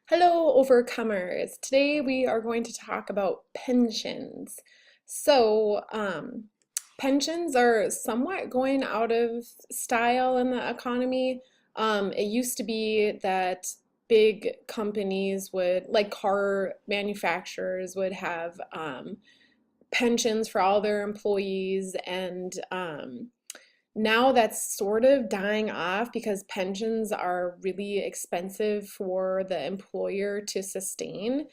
Hello, overcomers. Today we are going to talk about pensions. Pensions are somewhat going out of style in the economy. It used to be that big companies would, like car manufacturers, would have pensions for all their employees, and now that's sort of dying off because pensions are really expensive for the employer to sustain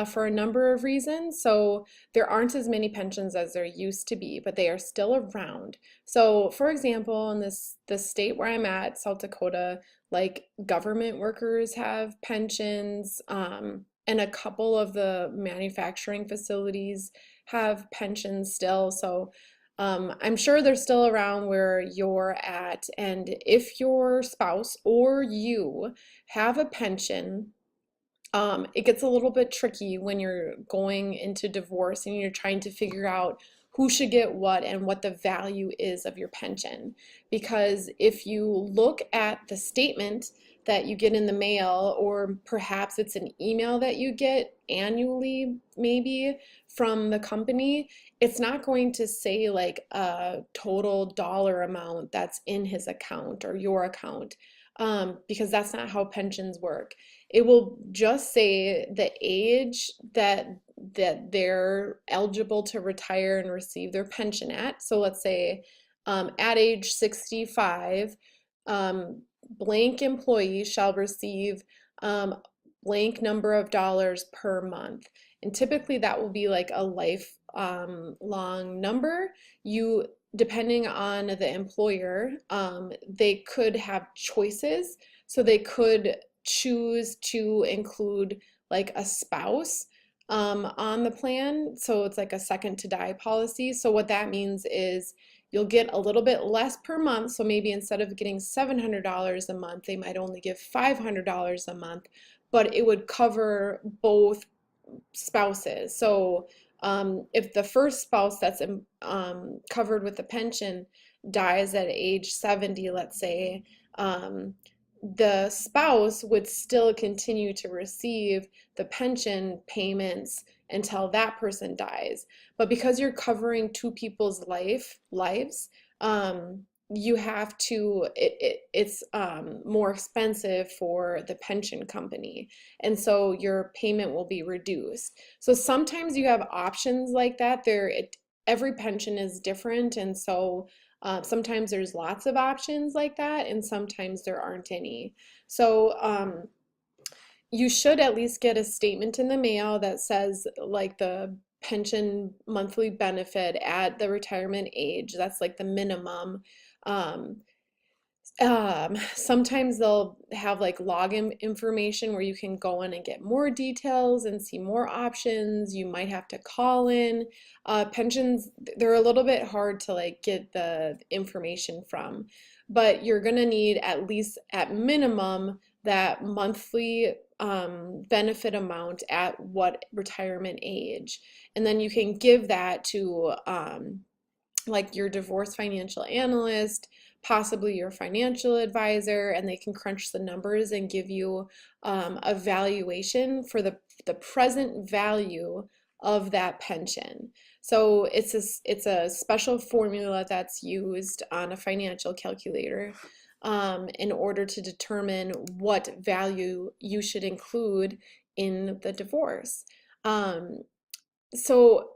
for a number of reasons. So there aren't as many pensions as there used to be, but they are still around. So for example, in the state where I'm at, South Dakota, like government workers have pensions, and a couple of the manufacturing facilities have pensions still. So I'm sure they're still around where you're at, and if your spouse or you have a pension, it gets a little bit tricky when you're going into divorce and you're trying to figure out who should get what and what the value is of your pension. Because if you look at the statement that you get in the mail, or perhaps it's an email that you get annually, maybe from the company, it's not going to say like a total dollar amount that's in his account or your account, because that's not how pensions work. It will just say the age that they're eligible to retire and receive their pension at. So let's say at age 65, blank employee shall receive blank number of dollars per month. And typically that will be like a life long number. You, depending on the employer, they could have choices. So they could choose to include like a spouse on the plan. So it's like a second to die policy. So what that means is you'll get a little bit less per month. So maybe instead of getting $700 a month, they might only give $500 a month, but it would cover both spouses. So if the first spouse that's covered with the pension dies at age 70, let's say, the spouse would still continue to receive the pension payments until that person dies. But because you're covering two people's lives, you have to, it's more expensive for the pension company. And so your payment will be reduced. So sometimes you have options like that. Every pension is different. And so sometimes there's lots of options like that, and sometimes there aren't any. So you should at least get a statement in the mail that says like the pension monthly benefit at the retirement age. That's like the minimum. Um, Sometimes they'll have like login information where you can go in and get more details and see more options. You might have to call in. Pensions, they're a little bit hard to like get the information from, but you're gonna need at least at minimum that monthly benefit amount at what retirement age. And then you can give that to like your divorce financial analyst, possibly your financial advisor, and they can crunch the numbers and give you a valuation for the present value of that pension. So it's a special formula that's used on a financial calculator in order to determine what value you should include in the divorce. Um, so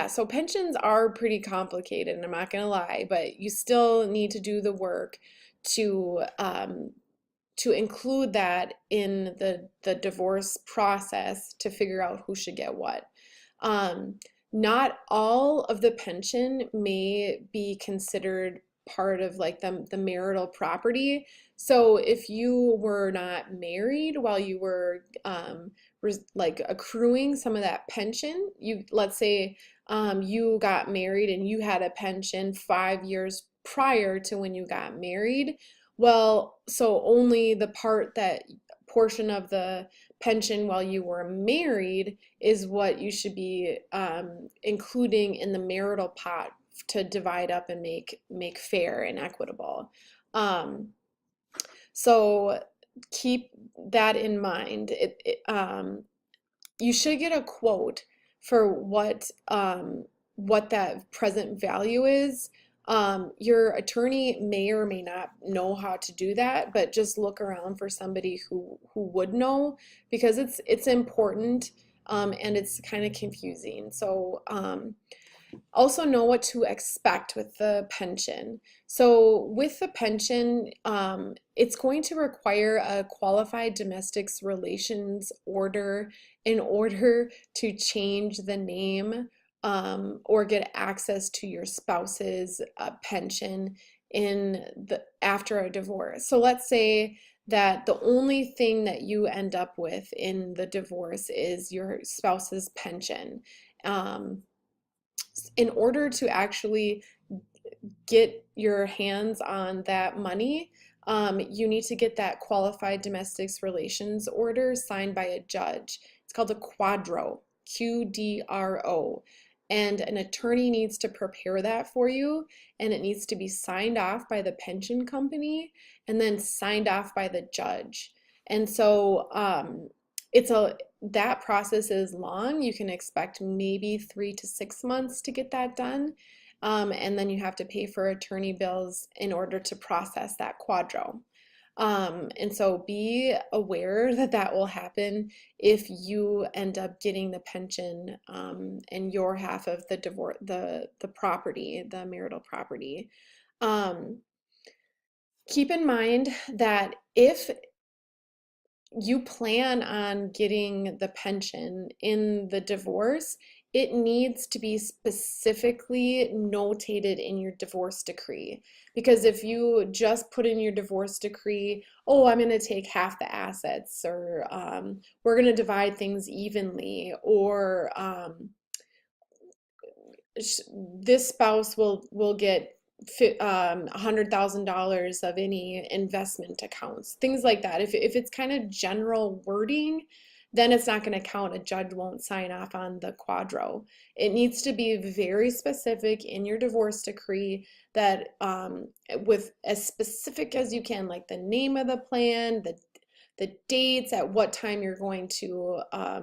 so pensions are pretty complicated, and I'm not gonna lie, but you still need to do the work to include that in the divorce process to figure out who should get what. Um, Not all of the pension may be considered part of like the marital property. So if you were not married while you were like accruing some of that pension, you, let's say you got married and you had a pension 5 years prior to when you got married. Well, so only the portion of the pension while you were married is what you should be including in the marital pot to divide up and make fair and equitable. Um, so keep that in mind. You should get a quote for what that present value is. Your attorney may or may not know how to do that, but just look around for somebody who would know, because it's important, and it's kind of confusing. So also know what to expect with the pension. So with the pension, it's going to require a qualified domestics relations order in order to change the name, or get access to your spouse's pension in the after a divorce. So let's say that the only thing that you end up with in the divorce is your spouse's pension. Um, in order to actually get your hands on that money, you need to get that qualified domestics relations order signed by a judge. It's called a quadro, QDRO. And an attorney needs to prepare that for you, and it needs to be signed off by the pension company and then signed off by the judge. And so it's a that process is long. You can expect maybe 3 to 6 months to get that done. And then you have to pay for attorney bills in order to process that quadro. And so be aware that that will happen if you end up getting the pension, and your half of the divorce, the property, the marital property. Um, Keep in mind that if you plan on getting the pension in the divorce, it needs to be specifically notated in your divorce decree. Because if you just put in your divorce decree, oh, I'm going to take half the assets, or we're going to divide things evenly, or this spouse will get $100,000 of any investment accounts, things like that. If it's kind of general wording, then it's not going to count. A judge won't sign off on the quadro. It needs to be very specific in your divorce decree, that with as specific as you can, like the name of the plan, the dates, at what time you're going to uh,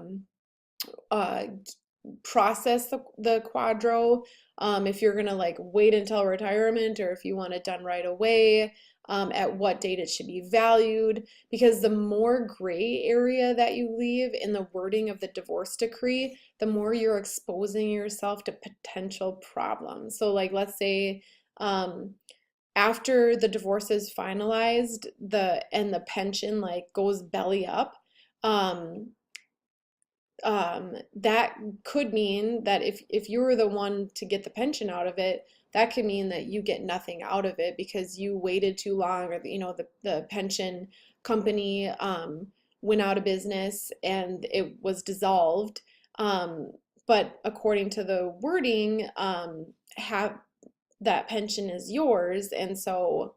process the quadro, if you're gonna like wait until retirement, or if you want it done right away, at what date it should be valued, because the more gray area that you leave in the wording of the divorce decree, the more you're exposing yourself to potential problems. So like let's say after the divorce is finalized, the pension like goes belly up, um, that could mean that if you were the one to get the pension out of it, that could mean that you get nothing out of it because you waited too long, or the pension company went out of business and it was dissolved. Um, but according to the wording, have that pension is yours, and so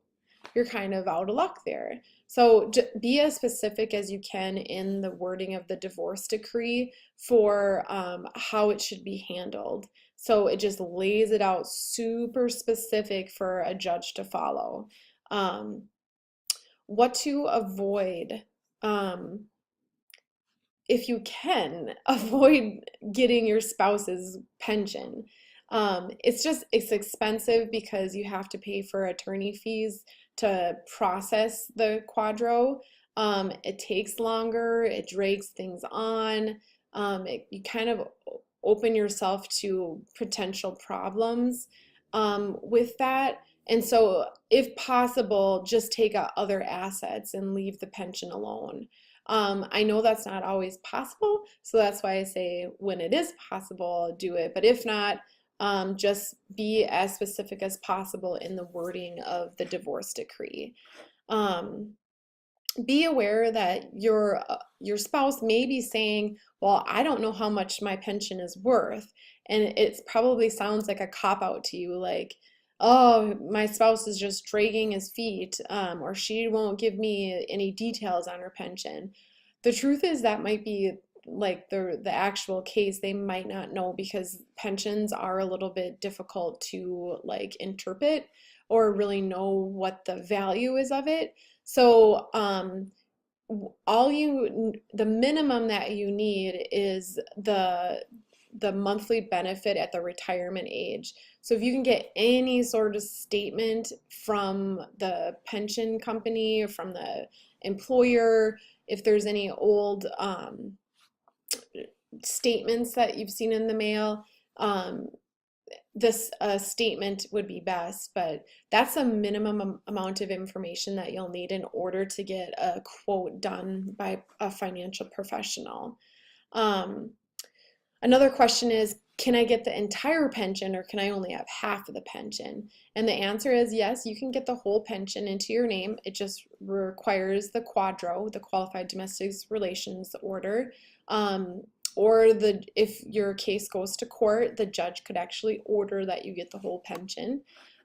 you're kind of out of luck there. So be as specific as you can in the wording of the divorce decree for how it should be handled. So it just lays it out super specific for a judge to follow. Um, what to avoid. Um, if you can avoid getting your spouse's pension. It's expensive because you have to pay for attorney fees to process the quadro. It takes longer, it drags things on. You kind of open yourself to potential problems with that. And so, if possible, just take out other assets and leave the pension alone. I know that's not always possible, so that's why I say when it is possible, do it. But if not, just be as specific as possible in the wording of the divorce decree. Um, be aware that your spouse may be saying, well, I don't know how much my pension is worth. And it probably sounds like a cop out to you, like, oh, my spouse is just dragging his feet, or she won't give me any details on her pension. The truth is that might be like the actual case. They might not know, because pensions are a little bit difficult to like interpret or really know what the value is of it. So the minimum that you need is the monthly benefit at the retirement age. So if you can get any sort of statement from the pension company or from the employer, if there's any old statements that you've seen in the mail, um, this statement would be best, but that's a minimum amount of information that you'll need in order to get a quote done by a financial professional. Um, Another question is, can I get the entire pension or can I only have half of the pension? And the answer is yes, you can get the whole pension into your name. It just requires the quadro, the Qualified Domestic Relations Order. Um, or if your case goes to court, the judge could actually order that you get the whole pension.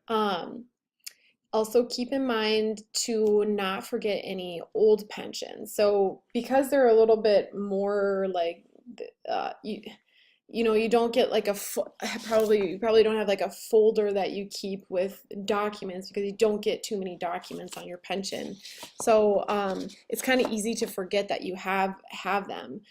Um, Also keep in mind to not forget any old pensions. So because they're a little bit more like you don't get like you probably don't have like a folder that you keep with documents because you don't get too many documents on your pension. So it's kind of easy to forget that you have them,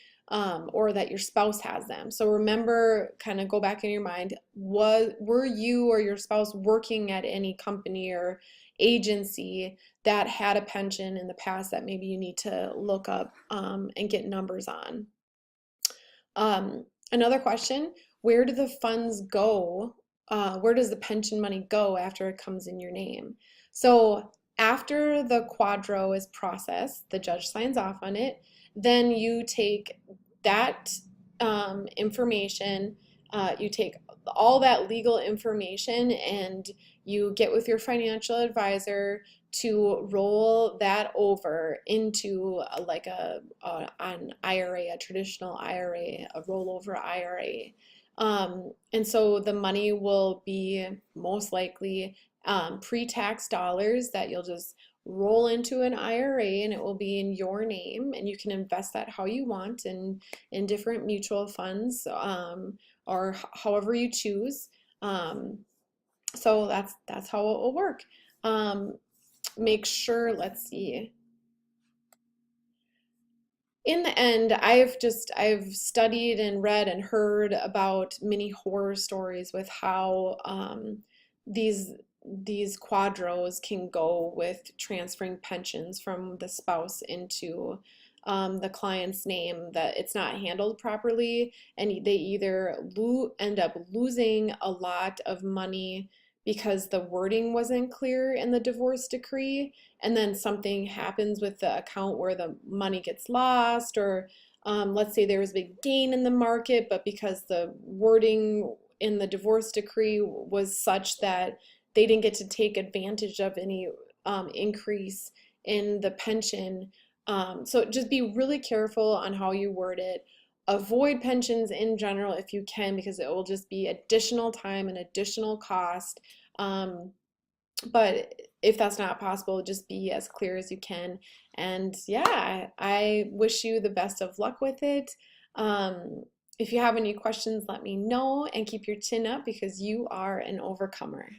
or that your spouse has them. So remember, kind of go back in your mind, were you or your spouse working at any company or agency that had a pension in the past that maybe you need to look up and get numbers on. Another question, where do the funds go? Where does the pension money go after it comes in your name? So after the quadro is processed, the judge signs off on it, then you take that information, you take all that legal information and you get with your financial advisor to roll that over into like an IRA, a traditional IRA, a rollover IRA. And so the money will be most likely pre-tax dollars that you'll just roll into an IRA, and it will be in your name, and you can invest that how you want in different mutual funds, or however you choose. So that's how it will work. Make sure, let's see. In the end, I've studied and read and heard about many horror stories with how these these quadros can go with transferring pensions from the spouse into the client's name, that it's not handled properly, and they either end up losing a lot of money because the wording wasn't clear in the divorce decree, and then something happens with the account where the money gets lost, or let's say there was a big gain in the market, but because the wording in the divorce decree was such that they didn't get to take advantage of any increase in the pension. So just be really careful on how you word it. Avoid pensions in general if you can, because it will just be additional time and additional cost. Um, but if that's not possible, just be as clear as you can. And yeah, I wish you the best of luck with it. Um, if you have any questions, let me know, and keep your chin up because you are an overcomer.